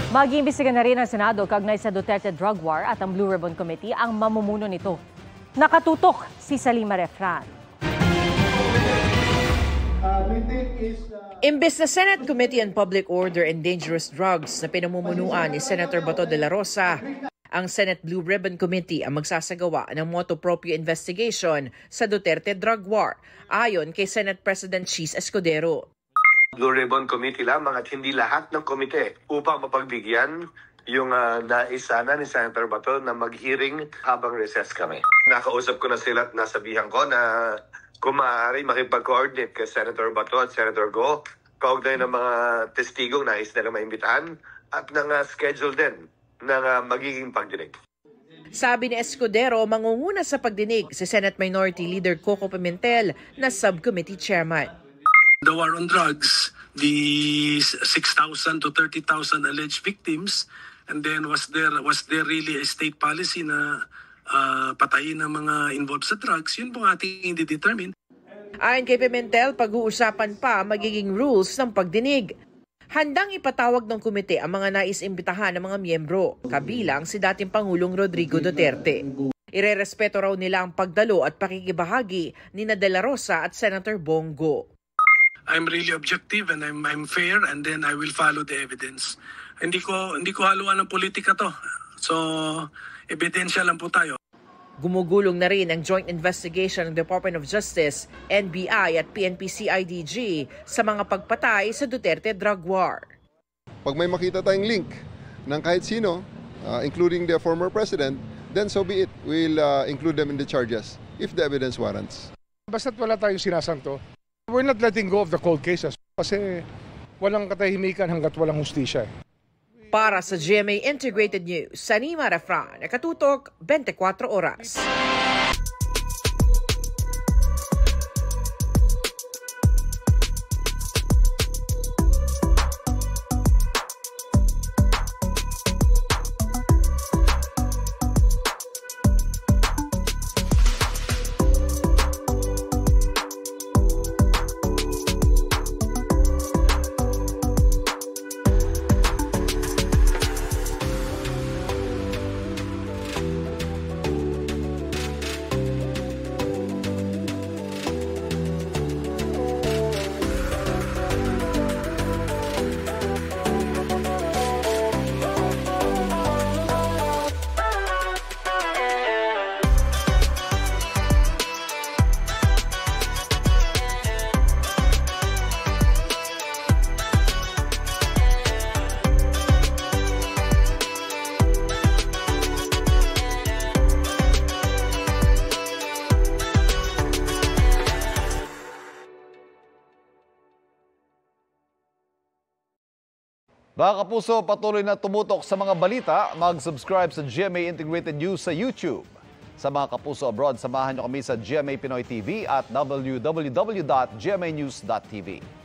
Mag-iimbestiga na rin ang Senado kaugnay sa Duterte Drug War at ang Blue Ribbon Committee ang mamumuno nito. Nakatutok si Salima Refran. Imbes na Senate Committee on Public Order and Dangerous Drugs na pinamumunuan ni Senator Bato de la Rosa, ang Senate Blue Ribbon Committee ang magsasagawa ng motu proprio investigation sa Duterte Drug War, ayon kay Senate President Cheese Escudero. Blue Ribbon Committee lamang at hindi lahat ng komite upang mapagbigyan yung nais sana ni Senator Bato na mag-hearing habang recess kami. Nakausap ko na sila at nasabihan ko na kung maaari makipag-coordinate kay Senator Bato at Senator Go kaugnay ng mga testigong nais nila maimbitahan at ng schedule din ng magiging pagdinig. Sabi ni Escudero, mangunguna sa pagdinig si Senate Minority Leader Coco Pimentel na subcommittee chairman. The war on drugs, the 6,000 to 30,000 alleged victims, and then was there really a state policy na patayin ng mga involved sa drugs? Yun po ating i-determine. Ayon kay Pimentel, pag-uusapan pa magiging rules ng pagdinig. Handang ipatawag ng komite ang mga nais-imbitahan ng mga miyembro, kabilang si dating Pangulong Rodrigo Duterte. Irerespeto raw nila ang pagdalo at pakikibahagi ni De la Rosa at Senator Bongo. I'm really objective and I'm fair, and then I will follow the evidence. Hindi ko haluan ng politika to. So, ebidensya lang po tayo. Gumugulong na rin ang joint investigation ng Department of Justice, NBI at PNP-CIDG sa mga pagpatay sa Duterte Drug War. Pag may makita tayong link ng kahit sino, including the former president, then so be it. We'll include them in the charges if the evidence warrants. Basta't wala tayong sinasanto, we're not letting go of the cold cases kasi walang katahimikan hanggat walang hustisya. Para sa GMA Integrated News, Salima Refran, nakatutok 24 oras. Mga kapuso, patuloy na tumutok sa mga balita. Mag-subscribe sa GMA Integrated News sa YouTube. Sa mga kapuso abroad, samahan niyo kami sa GMA Pinoy TV at www.gmanews.tv.